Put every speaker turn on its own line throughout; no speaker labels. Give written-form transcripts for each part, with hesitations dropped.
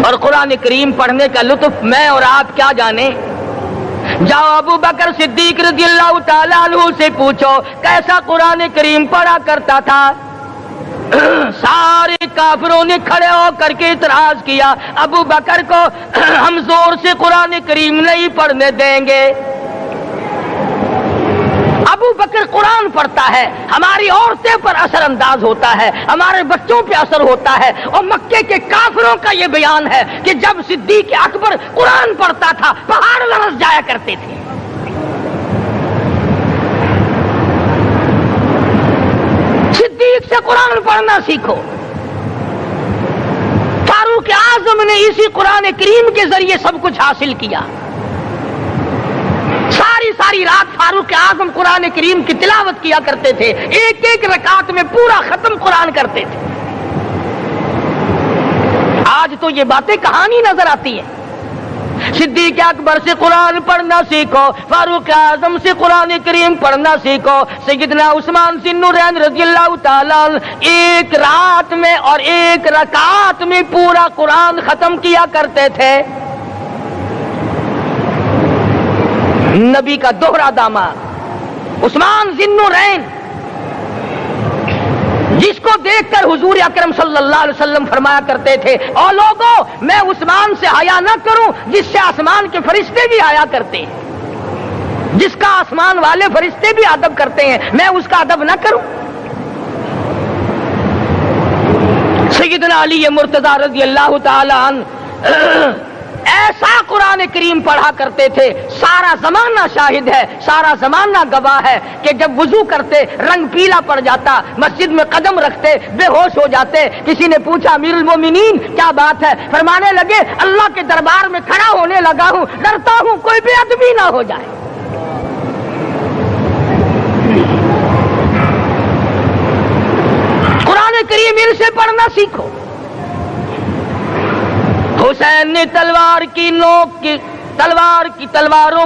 اور قرآن کریم پڑھنے کا لطف میں اور آپ کیا جانے. جاؤ ابو بکر صدیق رضی اللہ تعالیٰ عنہ سے پوچھو کیسا قرآن کریم پڑھا کرتا تھا. سارے کافروں نے کھڑے ہو کر کے اعتراض کیا ابو بکر کو ہم زور سے قرآن کریم نہیں پڑھنے دیں گے. ابو بکر قرآن پڑھتا ہے، ہماری عورتیں پر اثر انداز ہوتا ہے، ہمارے بچوں پہ اثر ہوتا ہے. اور مکے کے کافروں کا یہ بیان ہے کہ جب صدیق اکبر قرآن پڑھتا تھا پہاڑ لرز جایا کرتے تھے. صدیق سے قرآن پڑھنا سیکھو. فاروق اعظم نے اسی قرآن کریم کے ذریعے سب کچھ حاصل کیا. ساری رات فاروق اعظم قرآن کریم کی تلاوت کیا کرتے تھے، ایک ایک رکعت میں پورا ختم قرآن کرتے تھے. آج تو یہ باتیں کہانی نظر آتی ہیں. صدیق اکبر سے قرآن پڑھنا سیکھو، فاروق اعظم سے قرآن کریم پڑھنا سیکھو. سیدنا عثمان ذی النورین رضی اللہ تعالیٰ ایک رات میں اور ایک رکعت میں پورا قرآن ختم کیا کرتے تھے. نبی کا دوہرا داماد عثمان ذی النورین، جس کو دیکھ کر حضور اکرم صلی اللہ علیہ وسلم فرمایا کرتے تھے او لوگوں میں عثمان سے حیا نہ کروں جس سے آسمان کے فرشتے بھی حیا کرتے ہیں، جس کا آسمان والے فرشتے بھی ادب کرتے ہیں، میں اس کا ادب نہ کروں. سیدنا علی مرتضی رضی اللہ تعالی عنہ ایسا قرآن کریم پڑھا کرتے تھے. سارا زمانہ شاہد ہے، سارا زمانہ گواہ ہے کہ جب وضو کرتے رنگ پیلا پڑ جاتا، مسجد میں قدم رکھتے بے ہوش ہو جاتے. کسی نے پوچھا امیر المومنین کیا بات ہے؟ فرمانے لگے اللہ کے دربار میں کھڑا ہونے لگا ہوں، ڈرتا ہوں کوئی بے ادبی نہ ہو جائے. قرآن کریم ان سے پڑھنا سیکھو. حسین نے تلواروں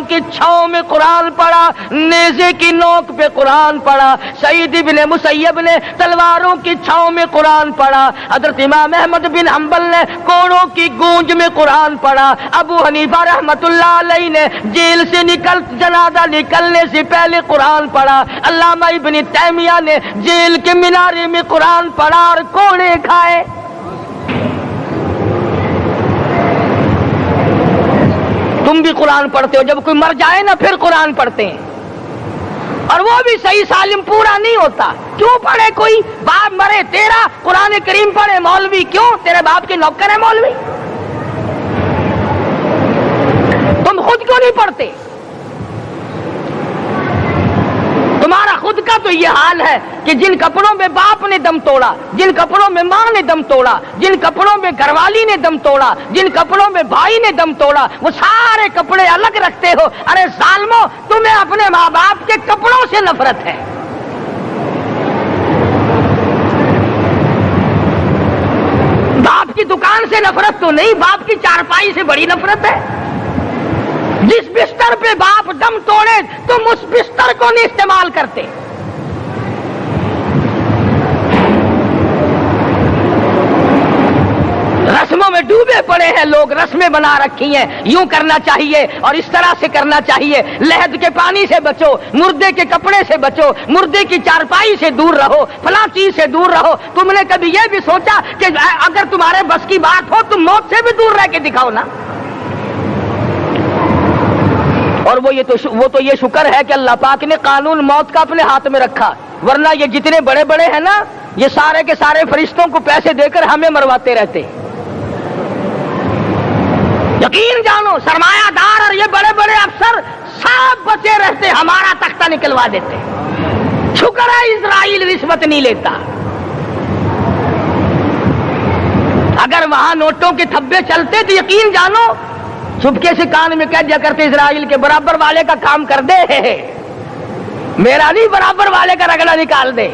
کی چھاؤں میں قرآن پڑھا، نیزے کی نوک پہ قرآن پڑھا. سعید ابن مسیب نے تلواروں کی چھاؤں میں قرآن پڑھا. حضرت امام احمد بن حنبل نے کوڑوں کی گونج میں قرآن پڑھا. ابو حنیفہ رحمت اللہ علیہ نے جیل سے جنازہ نکلنے سے پہلے قرآن پڑھا. علامہ ابن تیمیہ نے جیل کے مینارے میں قرآن پڑھا اور کوڑے کھائے. تم بھی قرآن پڑھتے ہو، جب کوئی مر جائے نا پھر قرآن پڑھتے ہیں، اور وہ بھی صحیح سالم پورا نہیں ہوتا. کیوں پڑھے؟ کوئی باپ مرے تیرا قرآن کریم پڑھے مولوی، کیوں؟ تیرے باپ کے نوکر ہے مولوی. تم خود کیوں نہیں پڑھتے؟ تمہارا خود کا تو یہ حال ہے کہ جن کپڑوں میں باپ نے دم توڑا، جن کپڑوں میں ماں نے دم توڑا، جن کپڑوں میں گھر والی نے دم توڑا، جن کپڑوں میں بھائی نے دم توڑا، وہ سارے کپڑے الگ رکھتے ہو. ارے ظالمو، تمہیں اپنے ماں باپ کے کپڑوں سے نفرت ہے. باپ کی دکان سے نفرت تو نہیں، باپ کی چارپائی سے بڑی نفرت ہے. جس بستر پہ باپ دم توڑے تم اس بستر کو نہیں استعمال کرتے. رسموں میں ڈوبے پڑے ہیں لوگ، رسمیں بنا رکھی ہیں، یوں کرنا چاہیے اور اس طرح سے کرنا چاہیے. لہد کے پانی سے بچو، مردے کے کپڑے سے بچو، مردے کی چارپائی سے دور رہو، فلاں چیز سے دور رہو. تم نے کبھی یہ بھی سوچا کہ اگر تمہارے بس کی بات ہو تم موت سے بھی دور رہ کے دکھاؤ نا. اور وہ تو یہ شکر ہے کہ اللہ پاک نے قانون موت کا اپنے ہاتھ میں رکھا، ورنہ یہ جتنے بڑے بڑے ہیں نا یہ سارے کے سارے فرشتوں کو پیسے دے کر ہمیں مرواتے رہتے. یقین جانو سرمایہ دار اور یہ بڑے بڑے افسر سب بچے رہتے، ہمارا تختہ نکلوا دیتے. شکر ہے اسرائیل رشوت نہیں لیتا. اگر وہاں نوٹوں کے تھبے چلتے تو یقین جانو چپکے سے کان میں کہہ دیا کرتے اسرائیل کے برابر والے کا کام کر دے، میرا نہیں برابر والے کا رگڑا نکال دے.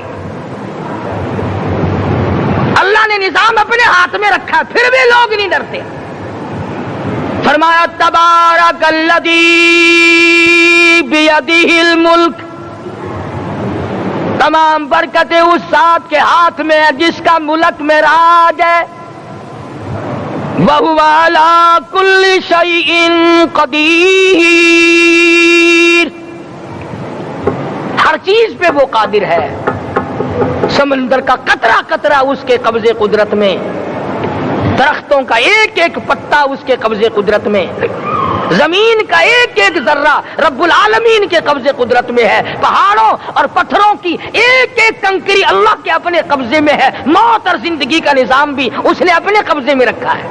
اللہ نے نظام اپنے ہاتھ میں رکھا پھر بھی لوگ نہیں ڈرتے. فرمایا تبارک الذی بیدہ الملک، تمام برکتیں اس ذات کے ہاتھ میں ہے جس کا ملک میں راج ہے. وَهُوَ عَلَى كُلِّ شَيْءٍ قَدِيرٌ، ہر چیز پہ وہ قادر ہے. سمندر کا قطرہ قطرہ اس کے قبضے قدرت میں، درختوں کا ایک ایک پتا اس کے قبضے قدرت میں، زمین کا ایک ایک ذرہ رب العالمین کے قبضے قدرت میں ہے، پہاڑوں اور پتھروں کی ایک ایک کنکری اللہ کے اپنے قبضے میں ہے، موت اور زندگی کا نظام بھی اس نے اپنے قبضے میں رکھا ہے.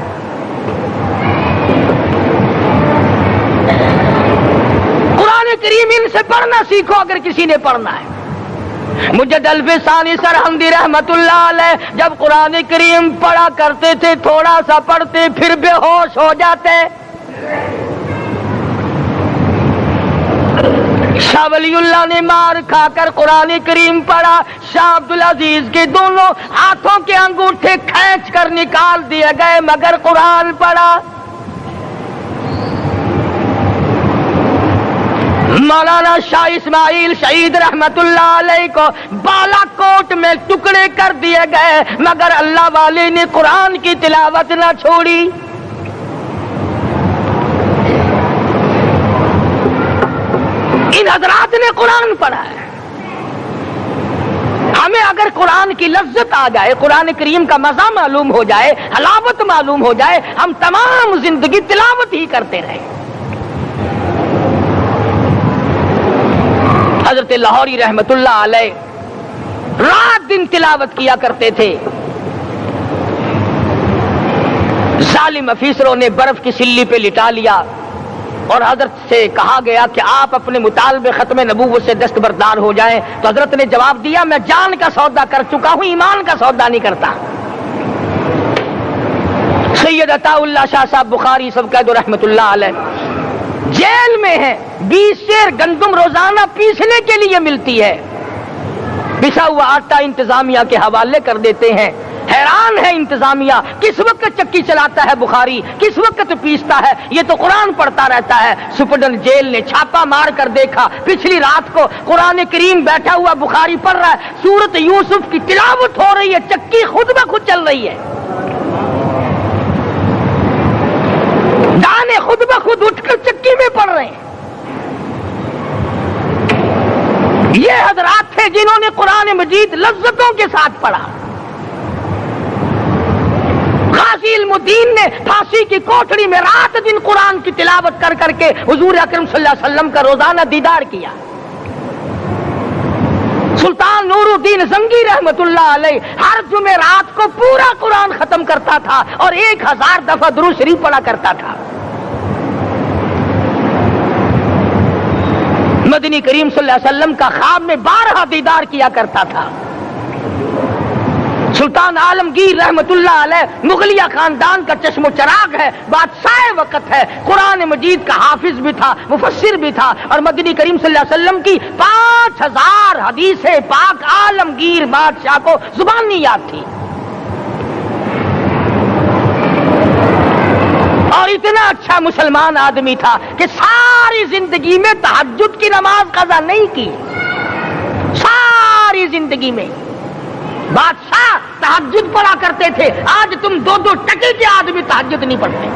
قرآن کریم ان سے پڑھنا سیکھو اگر کسی نے پڑھنا ہے. مجد الفسانی سرہندی رحمت اللہ علیہ جب قرآن کریم پڑھا کرتے تھے تھوڑا سا پڑھتے پھر بے ہوش ہو جاتے. شاہ ولی اللہ نے مار کھا کر قرآن کریم پڑھا، شاہ عبدالعزیز کے دونوں ہاتھوں کے انگوٹھے کھینچ کر نکال دیے گئے مگر قرآن پڑھا. مولانا شاہ اسماعیل شہید رحمت اللہ علیہ کو بالا کوٹ میں ٹکڑے کر دیے گئے مگر اللہ والے نے قرآن کی تلاوت نہ چھوڑی. ان حضرات نے قرآن پڑھا ہے. ہمیں اگر قرآن کی لذت آ جائے، قرآن کریم کا مزہ معلوم ہو جائے، حلاوت معلوم ہو جائے، ہم تمام زندگی تلاوت ہی کرتے رہیں. حضرت لاہوری رحمت اللہ علیہ رات دن تلاوت کیا کرتے تھے. ظالم افیسروں نے برف کی سلی پہ لٹا لیا اور حضرت سے کہا گیا کہ آپ اپنے مطالبے ختم نبوت سے دستبردار ہو جائیں. تو حضرت نے جواب دیا میں جان کا سودا کر چکا ہوں، ایمان کا سودا نہیں کرتا. سید عطا اللہ شاہ صاحب بخاری سب قید رحمت اللہ علیہ جیل میں ہیں، 20 سیر گندم روزانہ پیسنے کے لیے ملتی ہے، پسا ہوا آٹا انتظامیہ کے حوالے کر دیتے ہیں. حیران ہے انتظامیہ، کس وقت چکی چلاتا ہے بخاری، کس وقت پیستا ہے، یہ تو قرآن پڑھتا رہتا ہے. سپرڈن جیل نے چھاپا مار کر دیکھا، پچھلی رات کو قرآن کریم بیٹھا ہوا بخاری پڑھ رہا ہے، سورت یوسف کی تلاوت ہو رہی ہے، چکی خود بخود چل رہی ہے، دانے خود بخود اٹھ کر چکی میں پڑھ رہے ہیں. یہ حضرات تھے جنہوں نے قرآن مجید لذتوں کے ساتھ پڑھا. غازی علم الدین نے پھانسی کی کوٹڑی میں رات دن قرآن کی تلاوت کر کر کے حضور اکرم صلی اللہ علیہ وسلم کا روزانہ دیدار کیا. سلطان نور الدین زنگی رحمت اللہ علیہ ہر جمعرات کو پورا قرآن ختم کرتا تھا اور 1000 دفعہ درود شریف پڑھا کرتا تھا. مدنی کریم صلی اللہ علیہ وسلم کا خواب میں 12 دیدار کیا کرتا تھا. سلطان عالمگیر رحمت اللہ علیہ مغلیہ خاندان کا چشم و چراغ ہے، بادشاہ وقت ہے، قرآن مجید کا حافظ بھی تھا، مفسر بھی تھا، اور مدنی کریم صلی اللہ علیہ وسلم کی 5000 حدیث پاک عالمگیر بادشاہ کو زبانی یاد تھی. اور اتنا اچھا مسلمان آدمی تھا کہ ساری زندگی میں تہجد کی نماز قضا نہیں کی. ساری زندگی میں بادشاہ تہجد پڑھا کرتے تھے، آج تم 2 ٹکے کے آدمی تہجد نہیں پڑھتے.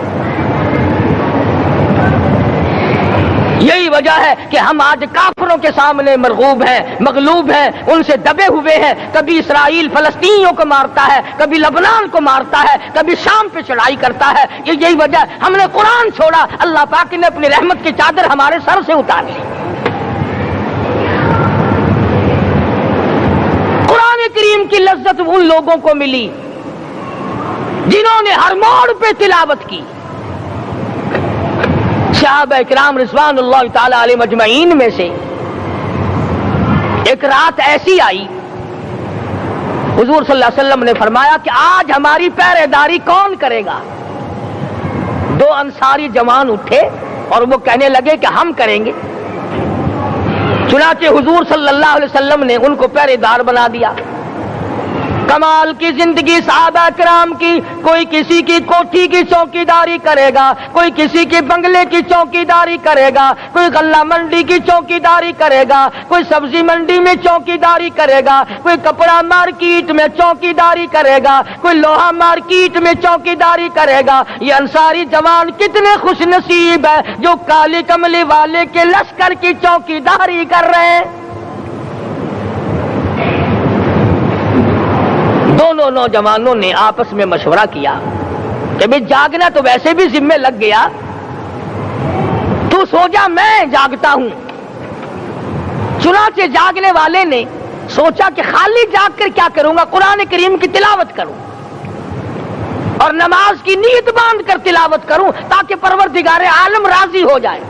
یہی وجہ ہے کہ ہم آج کافروں کے سامنے مرغوب ہیں، مغلوب ہیں، ان سے دبے ہوئے ہیں. کبھی اسرائیل فلسطینیوں کو مارتا ہے، کبھی لبنان کو مارتا ہے، کبھی شام پہ چڑھائی کرتا ہے. یہی وجہ ہے ہم نے قرآن چھوڑا، اللہ پاک نے اپنی رحمت کی چادر ہمارے سر سے اتار لی. قرآن کریم کی لذت ان لوگوں کو ملی جنہوں نے ہر موڑ پہ تلاوت کی. صحابہ کرام رضوان اللہ تعالی علیہ مجمعین میں سے ایک رات ایسی آئی، حضور صلی اللہ علیہ وسلم نے فرمایا کہ آج ہماری پہرے داری کون کرے گا. 2 انصاری جوان اٹھے اور وہ کہنے لگے کہ ہم کریں گے. چنانچہ حضور صلی اللہ علیہ وسلم نے ان کو پہرے دار بنا دیا. کمال کی زندگی صحابہ کرام کی، کوئی کسی کی کوٹھی کی چوکیداری کرے گا، کوئی کسی کے بنگلے کی چوکیداری کرے گا، کوئی غلہ منڈی کی چوکیداری کرے گا، کوئی سبزی منڈی میں چوکیداری کرے گا، کوئی کپڑا مارکیٹ میں چوکیداری کرے گا، کوئی لوہا مارکیٹ میں چوکیداری کرے گا۔ یہ انصاری جوان کتنے خوش نصیب ہے جو کالی کملی والے کے لشکر کی چوکیداری کر رہے ہیں۔ دونوں نوجوانوں نے آپس میں مشورہ کیا کہ بھئی جاگنا تو ویسے بھی ذمہ لگ گیا، تو سو جا میں جاگتا ہوں۔ چنانچہ جاگنے والے نے سوچا کہ خالی جاگ کر کیا کروں گا، قرآن کریم کی تلاوت کروں اور نماز کی نیت باندھ کر تلاوت کروں تاکہ پروردگار عالم راضی ہو جائے۔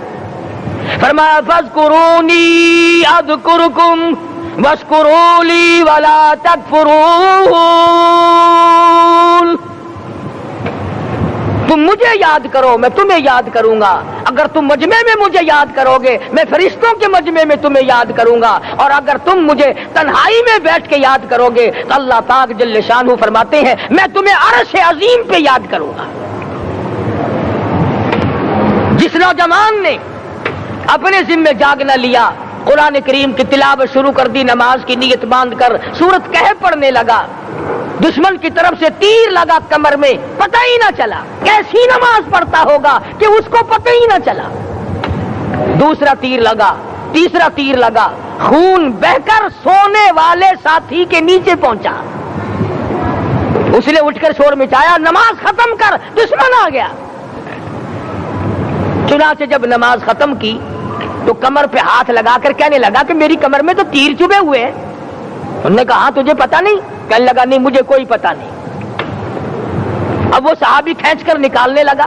فرمایا فاذکرونی اذکرکم واشکروا لی ولا تکفرون، تم مجھے یاد کرو میں تمہیں یاد کروں گا، اگر تم مجمع میں مجھے یاد کرو گے میں فرشتوں کے مجمع میں تمہیں یاد کروں گا، اور اگر تم مجھے تنہائی میں بیٹھ کے یاد کرو گے تو اللہ پاک جل شانہ فرماتے ہیں میں تمہیں عرش عظیم پہ یاد کروں گا۔ جس نوجوان نے اپنے ذمہ جاگنا لیا، قرآن کریم کی تلاوت شروع کر دی، نماز کی نیت باندھ کر سورت کہف پڑھنے لگا، دشمن کی طرف سے تیر لگا کمر میں، پتہ ہی نہ چلا کیسی نماز پڑھتا ہوگا کہ اس کو پتہ ہی نہ چلا۔ دوسرا تیر لگا، تیسرا تیر لگا، خون بہہ کر سونے والے ساتھی کے نیچے پہنچا۔ اس نے اٹھ کر شور مچایا نماز ختم کر، دشمن آ گیا۔ چنانچہ جب نماز ختم کی تو کمر پہ ہاتھ لگا کر کہنے لگا کہ میری کمر میں تو تیر چبھے ہوئے ہیں۔ انہوں نے کہا تجھے پتا نہیں؟ کہنے لگا نہیں مجھے کوئی پتا نہیں۔ اب وہ صحابی کھینچ کر نکالنے لگا،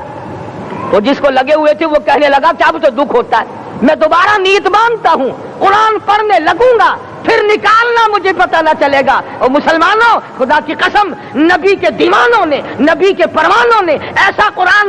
وہ جس کو لگے ہوئے تھے وہ کہنے لگا کہ اب تو دکھ ہوتا ہے، میں دوبارہ نیت باندھتا ہوں، قرآن پڑھنے لگوں گا، پھر نکالنا مجھے پتہ نہ چلے گا۔ اور مسلمانوں خدا کی قسم، نبی کے دیوانوں نے، نبی کے پروانوں نے ایسا قرآن